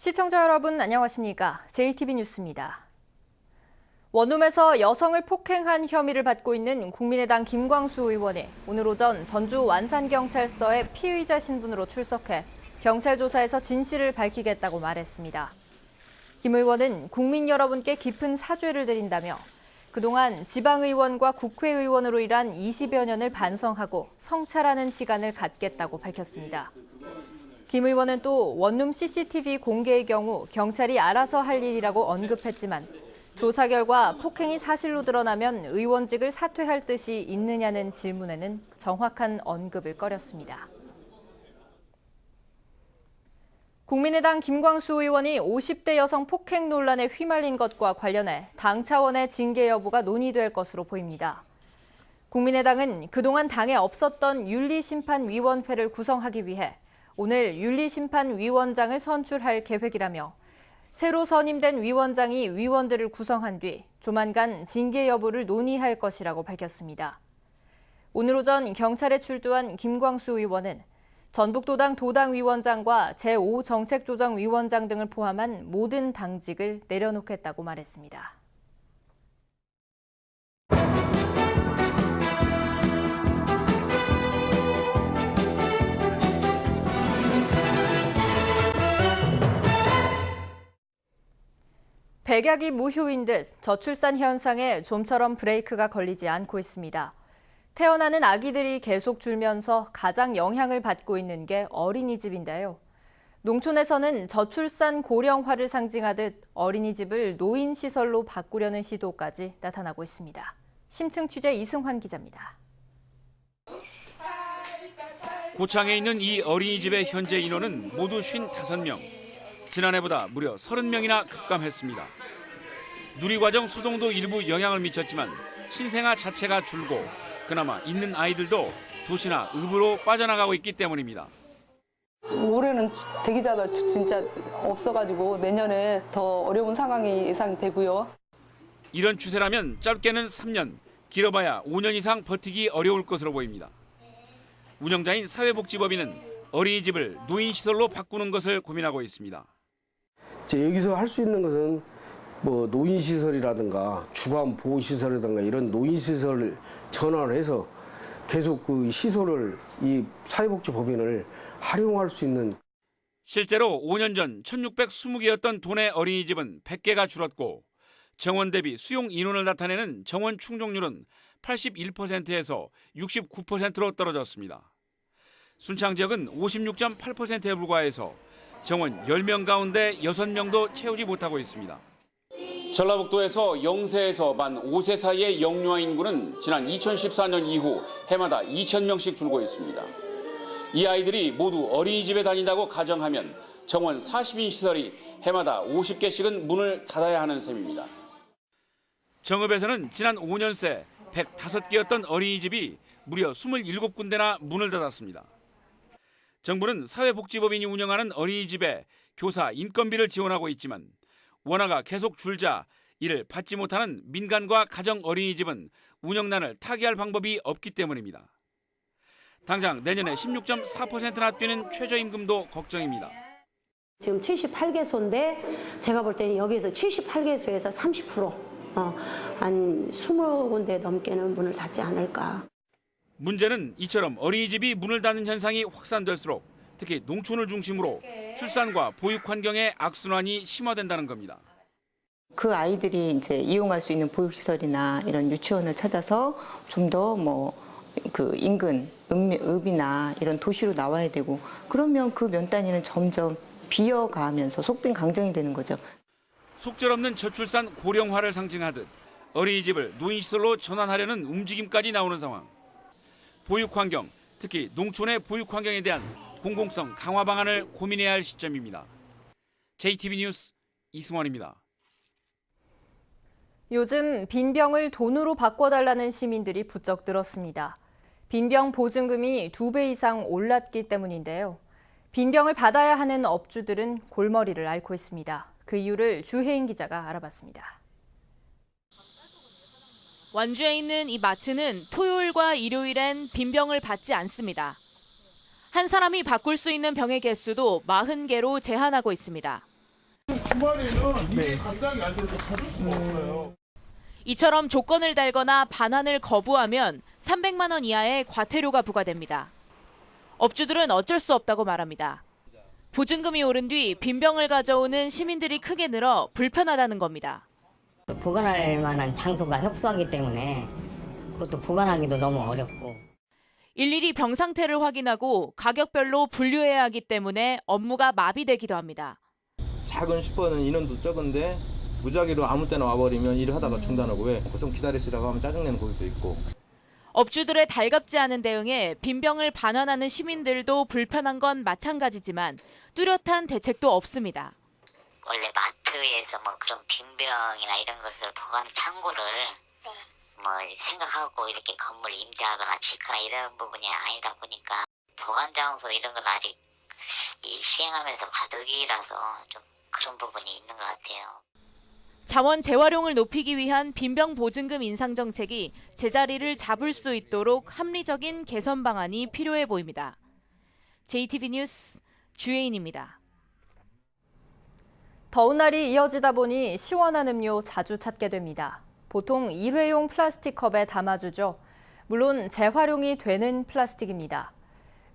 시청자 여러분 안녕하십니까? JTB 뉴스입니다. 원룸에서 여성을 폭행한 혐의를 받고 있는 국민의당 김광수 의원이 오늘 오전 전주 완산경찰서에 피의자 신분으로 출석해 경찰 조사에서 진실을 밝히겠다고 말했습니다. 김 의원은 국민 여러분께 깊은 사죄를 드린다며 그동안 지방의원과 국회의원으로 일한 20여 년을 반성하고 성찰하는 시간을 갖겠다고 밝혔습니다. 김 의원은 또 원룸 CCTV 공개의 경우 경찰이 알아서 할 일이라고 언급했지만 조사 결과 폭행이 사실로 드러나면 의원직을 사퇴할 뜻이 있느냐는 질문에는 정확한 언급을 꺼렸습니다. 국민의당 김광수 의원이 50대 여성 폭행 논란에 휘말린 것과 관련해 당 차원의 징계 여부가 논의될 것으로 보입니다. 국민의당은 그동안 당에 없었던 윤리심판위원회를 구성하기 위해 오늘 윤리심판위원장을 선출할 계획이라며 새로 선임된 위원장이 위원들을 구성한 뒤 조만간 징계 여부를 논의할 것이라고 밝혔습니다. 오늘 오전 경찰에 출두한 김광수 의원은 전북도당 도당위원장과 제5정책조정위원장 등을 포함한 모든 당직을 내려놓겠다고 말했습니다. 백약이 무효인 듯 저출산 현상에 좀처럼 브레이크가 걸리지 않고 있습니다. 태어나는 아기들이 계속 줄면서 가장 영향을 받고 있는 게 어린이집인데요. 농촌에서는 저출산 고령화를 상징하듯 어린이집을 노인시설로 바꾸려는 시도까지 나타나고 있습니다. 심층 취재 이승환 기자입니다. 고창에 있는 이 어린이집의 현재 인원은 모두 55명. 지난해보다 무려 30명이나 급감했습니다. 누리과정 수동도 일부 영향을 미쳤지만 신생아 자체가 줄고 그나마 있는 아이들도 도시나 읍으로 빠져나가고 있기 때문입니다. 올해는 대기자가 진짜 없어가지고 내년에 더 어려운 상황이 예상되고요. 이런 추세라면 짧게는 3년, 길어봐야 5년 이상 버티기 어려울 것으로 보입니다. 운영자인 사회복지법인은 어린이집을 노인시설로 바꾸는 것을 고민하고 있습니다. 여기서 할 수 있는 것은 뭐 노인시설이라든가 주간보호시설이라든가 이런 노인시설을 전환을 해서 계속 그 시설을 이 사회복지법인을 활용할 수 있는. 실제로 5년 전 1620개였던 도내 어린이집은 100개가 줄었고 정원 대비 수용 인원을 나타내는 정원 충족률은 81%에서 69%로 떨어졌습니다. 순창 지역은 56.8%에 불과해서 정원 10명 가운데 6명도 채우지 못하고 있습니다. 전라북도에서 0세에서 만 5세 사이의 영유아 인구는 지난 2014년 이후 해마다 2,000명씩 줄고 있습니다. 이 아이들이 모두 어린이집에 다닌다고 가정하면 정원 40인 시설이 해마다 50개씩은 문을 닫아야 하는 셈입니다. 정읍에서는 지난 5년 새 105개였던 어린이집이 무려 27군데나 문을 닫았습니다. 정부는 사회복지법인이 운영하는 어린이집에 교사 인건비를 지원하고 있지만 원화가 계속 줄자 이를 받지 못하는 민간과 가정 어린이집은 운영난을 타개할 방법이 없기 때문입니다. 당장 내년에 16.4%나 뛰는 최저임금도 걱정입니다. 지금 78개소인데 제가 볼 때는 여기에서 78개소에서 30%, 한 20군데 넘게는 문을 닫지 않을까. 문제는 이처럼 어린이집이 문을 닫는 현상이 확산될수록 특히 농촌을 중심으로 출산과 보육 환경의 악순환이 심화된다는 겁니다. 그 아이들이 이제 이용할 수 있는 보육시설이나 이런 유치원을 찾아서 좀 더 그 인근 읍이나 이런 도시로 나와야 되고 그러면 그 면 단위는 점점 비어가면서 속빈 강정이 되는 거죠. 속절없는 저출산 고령화를 상징하듯 어린이집을 노인시설로 전환하려는 움직임까지 나오는 상황. 보육 환경, 특히 농촌의 보육 환경에 대한 공공성 강화 방안을 고민해야 할 시점입니다. JTB 뉴스 이승원입니다. 요즘 빈병을 돈으로 바꿔달라는 시민들이 부쩍 늘었습니다. 빈병 보증금이 2배 이상 올랐기 때문인데요. 빈병을 받아야 하는 업주들은 골머리를 앓고 있습니다. 그 이유를 주혜인 기자가 알아봤습니다. 완주에 있는 이 마트는 토요일과 일요일엔 빈병을 받지 않습니다. 한 사람이 바꿀 수 있는 병의 개수도 40개로 제한하고 있습니다. 주말에는 이게 감당이 안 돼서 받을 수가 없어요. 이처럼 조건을 달거나 반환을 거부하면 300만 원 이하의 과태료가 부과됩니다. 업주들은 어쩔 수 없다고 말합니다. 보증금이 오른 뒤 빈병을 가져오는 시민들이 크게 늘어 불편하다는 겁니다. 보관할 만한 장소가 협소하기 때문에 그것도 보관하기도 너무 어렵고. 일일이 병 상태를 확인하고 가격별로 분류해야 하기 때문에 업무가 마비되기도 합니다. 작은 슈퍼는 인원도 적은데 무작위로 아무 때나 와버리면 일을 하다가 중단하고 왜 좀 기다리시라고 하면 짜증내는 고객도 있고. 업주들의 달갑지 않은 대응에 빈병을 반환하는 시민들도 불편한 건 마찬가지지만 뚜렷한 대책도 없습니다. 원래 마트에서 뭐 그런 빈병이나 이런 것을 보관 창고를 뭐 생각하고 이렇게 건물 임대하거나 짓거나 이런 부분이 아니다 보니까 보관 장소 이런 건 아직 시행하면서 과도기라서 좀 그런 부분이 있는 것 같아요. 자원 재활용을 높이기 위한 빈병 보증금 인상 정책이 제자리를 잡을 수 있도록 합리적인 개선 방안이 필요해 보입니다. JTB 뉴스 주혜인입니다. 더운 날이 이어지다 보니 시원한 음료 자주 찾게 됩니다. 보통 일회용 플라스틱 컵에 담아주죠. 물론 재활용이 되는 플라스틱입니다.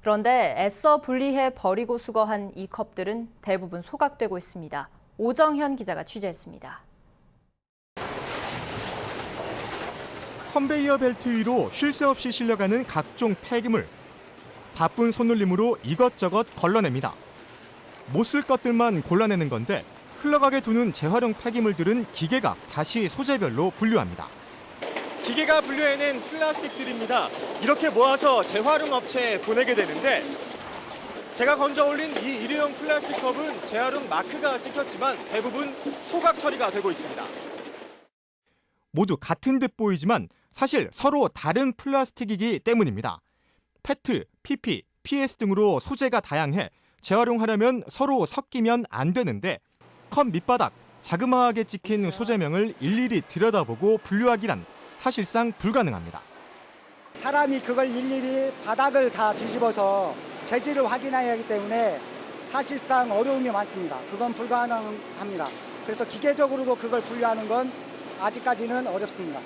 그런데 애써 분리해 버리고 수거한 이 컵들은 대부분 소각되고 있습니다. 오정현 기자가 취재했습니다. 컨베이어 벨트 위로 쉴 새 없이 실려가는 각종 폐기물. 바쁜 손놀림으로 이것저것 걸러냅니다. 못 쓸 것들만 골라내는 건데 흘러가게 두는 재활용 폐기물들은 기계가 다시 소재별로 분류합니다. 기계가 분류해낸 플라스틱들입니다. 이렇게 모아서 재활용 업체에 보내게 되는데 제가 건져 올린 이 일회용 플라스틱 컵은 재활용 마크가 찍혔지만 대부분 소각 처리가 되고 있습니다. 모두 같은 듯 보이지만 사실 서로 다른 플라스틱이기 때문입니다. 페트, PP, PS 등으로 소재가 다양해 재활용하려면 서로 섞이면 안 되는데 컵 밑바닥 자그마하게 찍힌 소재명을 일일이 들여다보고 분류하기란 사실상 불가능합니다. 사람이 그걸 일일이 바닥을 다 뒤집어서 재질을 확인해야 하기 때문에 사실상 어려움이 많습니다. 그건 불가능합니다. 그래서 기계적으로도 그걸 분류하는 건 아직까지는 어렵습니다.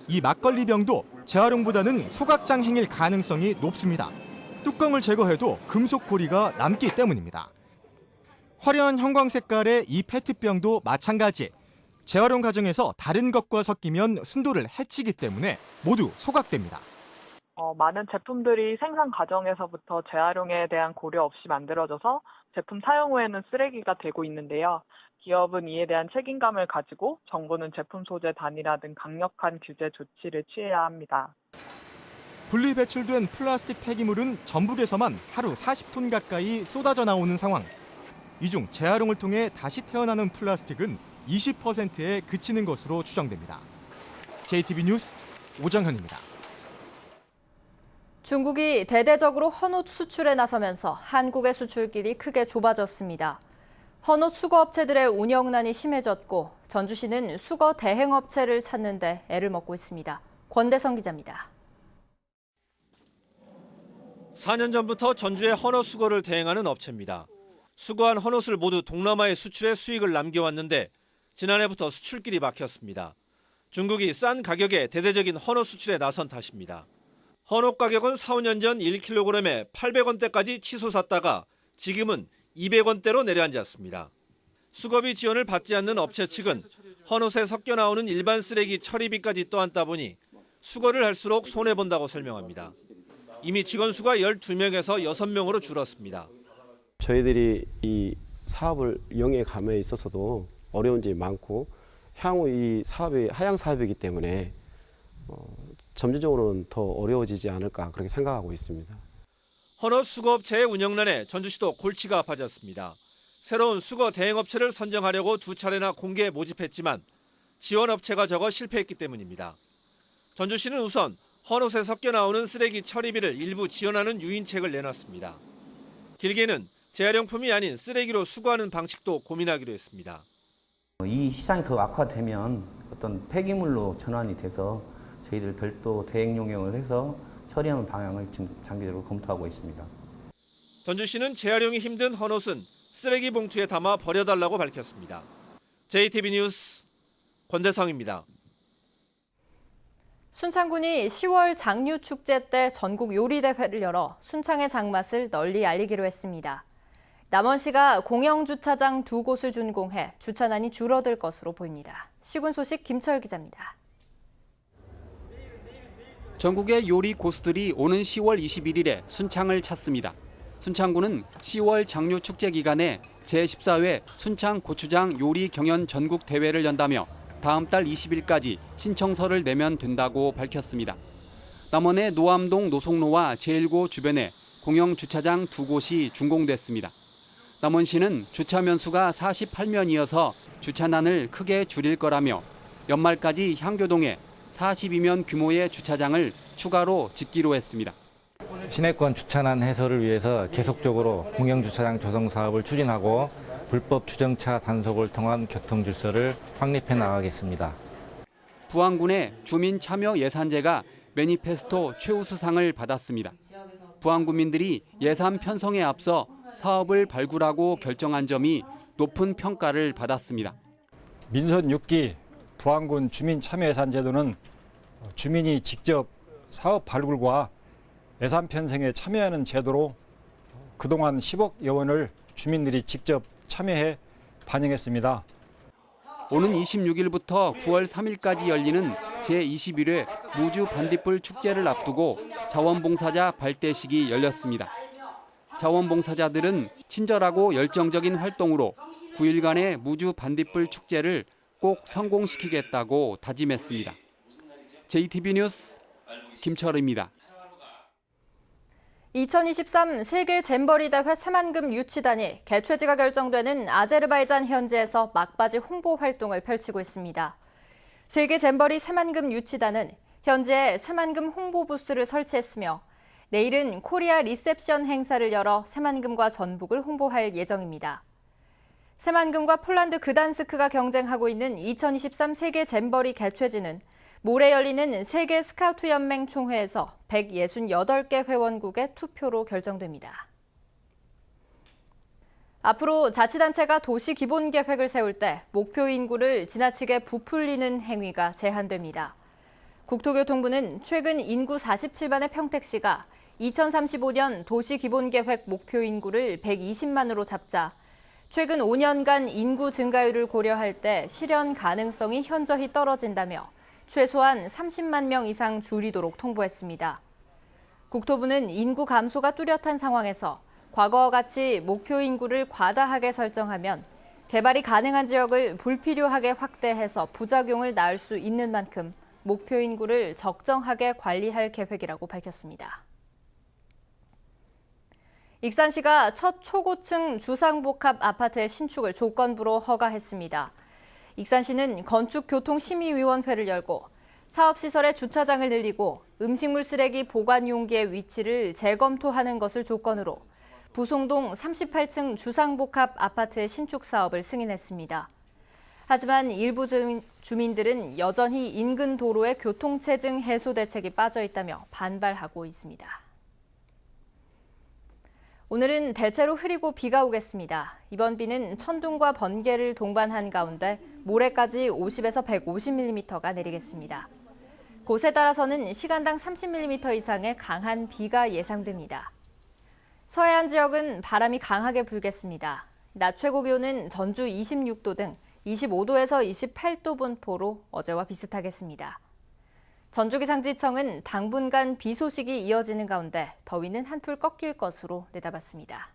이 막걸리 병도 재활용보다는 소각장 행일 가능성이 높습니다. 뚜껑을 제거해도 금속 고리가 남기 때문입니다. 화려한 형광 색깔의 이 페트병도 마찬가지. 재활용 과정에서 다른 것과 섞이면 순도를 해치기 때문에 모두 소각됩니다. 많은 제품들이 생산 과정에서부터 재활용에 대한 고려 없이 만들어져서 제품 사용 후에는 쓰레기가 되고 있는데요. 기업은 이에 대한 책임감을 가지고 정부는 제품 소재 단일화 등 강력한 규제 조치를 취해야 합니다. 분리 배출된 플라스틱 폐기물은 전북에서만 하루 40톤 가까이 쏟아져 나오는 상황. 이 중 재활용을 통해 다시 태어나는 플라스틱은 20%에 그치는 것으로 추정됩니다. JTB 뉴스 오정현입니다. 중국이 대대적으로 헌옷 수출에 나서면서 한국의 수출길이 크게 좁아졌습니다. 헌옷 수거업체들의 운영난이 심해졌고 전주시는 수거 대행업체를 찾는 데 애를 먹고 있습니다. 권대성 기자입니다. 4년 전부터 전주에 헌옷 수거를 대행하는 업체입니다. 수거한 헌옷을 모두 동남아에 수출해 수익을 남겨왔는데 지난해부터 수출길이 막혔습니다. 중국이 싼 가격에 대대적인 헌옷 수출에 나선 탓입니다. 헌옷 가격은 4, 5년 전 1kg에 800원대까지 치솟았다가 지금은 200원대로 내려앉았습니다. 수거비 지원을 받지 않는 업체 측은 헌옷에 섞여 나오는 일반 쓰레기 처리비까지 떠안다 보니 수거를 할수록 손해본다고 설명합니다. 이미 직원 수가 12명에서 6명으로 줄었습니다. 저희들이 이 사업을 영위해 감에 있어서도 어려운 점이 많고 향후 이 사업이 하향 사업이기 때문에 점진적으로는 더 어려워지지 않을까 그렇게 생각하고 있습니다. 헌옷 수거업체의 운영난에 전주시도 골치가 아파졌습니다. 새로운 수거 대행업체를 선정하려고 2차례나 공개 모집했지만 지원업체가 적어 실패했기 때문입니다. 전주시는 우선 헌옷에 섞여 나오는 쓰레기 처리비를 일부 지원하는 유인책을 내놨습니다. 길게는 재활용품이 아닌 쓰레기로 수거하는 방식도 고민하기로 했습니다. 이 시장이 더 악화되면 어떤 폐기물로 전환이 돼서 저희들 별도 대행 용역을 해서 처리하는 방향을 지금 장기적으로 검토하고 있습니다. 전주시는 재활용이 힘든 헌옷은 쓰레기 봉투에 담아 버려달라고 밝혔습니다. JTB 뉴스 권대성입니다. 순창군이 10월 장류축제 때 전국 요리대회를 열어 순창의 장맛을 널리 알리기로 했습니다. 남원시가 공영주차장 2곳을 준공해 주차난이 줄어들 것으로 보입니다. 시군 소식 김철 기자입니다. 전국의 요리 고수들이 오는 10월 21일에 순창을 찾습니다. 순창군은 10월 장류축제 기간에 제14회 순창 고추장 요리 경연 전국 대회를 연다며 다음 달 20일까지 신청서를 내면 된다고 밝혔습니다. 남원의 노암동 노송로와 제1고 주변에 공영 주차장 2곳이 준공됐습니다. 남원시는 주차 면수가 48면이어서 주차난을 크게 줄일 거라며 연말까지 향교동에 42면 규모의 주차장을 추가로 짓기로 했습니다. 시내권 주차난 해소를 위해서 계속적으로 공영주차장 조성 사업을 추진하고 불법 주정차 단속을 통한 교통 질서를 확립해 나가겠습니다. 부안군의 주민 참여 예산제가 매니페스토 최우수상을 받았습니다. 부안군민들이 예산 편성에 앞서 사업을 발굴하고 결정한 점이 높은 평가를 받았습니다. 민선 6기 부안군 주민 참여 예산 제도는 주민이 직접 사업 발굴과 예산 편성에 참여하는 제도로 그동안 10억여 원을 주민들이 직접 참여해 반영했습니다. 오는 26일부터 9월 3일까지 열리는 제21회 무주 반딧불 축제를 앞두고 자원봉사자 발대식이 열렸습니다. 자원봉사자들은 친절하고 열정적인 활동으로 9일간의 무주 반딧불 축제를 꼭 성공시키겠다고 다짐했습니다. JTB 뉴스 김철입니다. 2023 세계 잼버리 대회 새만금 유치단이 개최지가 결정되는 아제르바이잔 현지에서 막바지 홍보 활동을 펼치고 있습니다. 세계 잼버리 새만금 유치단은 현지에 새만금 홍보 부스를 설치했으며 내일은 코리아 리셉션 행사를 열어 새만금과 전북을 홍보할 예정입니다. 새만금과 폴란드 그단스크가 경쟁하고 있는 2023 세계 잼버리 개최지는 모레 열리는 세계 스카우트 연맹 총회에서 168개 회원국의 투표로 결정됩니다. 앞으로 자치단체가 도시 기본 계획을 세울 때 목표 인구를 지나치게 부풀리는 행위가 제한됩니다. 국토교통부는 최근 인구 47만의 평택시가 2035년 도시 기본 계획 목표 인구를 120만으로 잡자 최근 5년간 인구 증가율을 고려할 때 실현 가능성이 현저히 떨어진다며 최소한 30만 명 이상 줄이도록 통보했습니다. 국토부는 인구 감소가 뚜렷한 상황에서 과거와 같이 목표 인구를 과다하게 설정하면 개발이 가능한 지역을 불필요하게 확대해서 부작용을 낳을 수 있는 만큼 목표 인구를 적정하게 관리할 계획이라고 밝혔습니다. 익산시가 첫 초고층 주상복합 아파트의 신축을 조건부로 허가했습니다. 익산시는 건축교통심의위원회를 열고 사업시설의 주차장을 늘리고 음식물 쓰레기 보관 용기의 위치를 재검토하는 것을 조건으로 부송동 38층 주상복합 아파트의 신축 사업을 승인했습니다. 하지만 일부 주민들은 여전히 인근 도로의 교통체증 해소 대책이 빠져 있다며 반발하고 있습니다. 오늘은 대체로 흐리고 비가 오겠습니다. 이번 비는 천둥과 번개를 동반한 가운데 모레까지 50에서 150mm가 내리겠습니다. 곳에 따라서는 시간당 30mm 이상의 강한 비가 예상됩니다. 서해안 지역은 바람이 강하게 불겠습니다. 낮 최고 기온은 전주 26도 등 25도에서 28도 분포로 어제와 비슷하겠습니다. 전주기상지청은 당분간 비 소식이 이어지는 가운데 더위는 한풀 꺾일 것으로 내다봤습니다.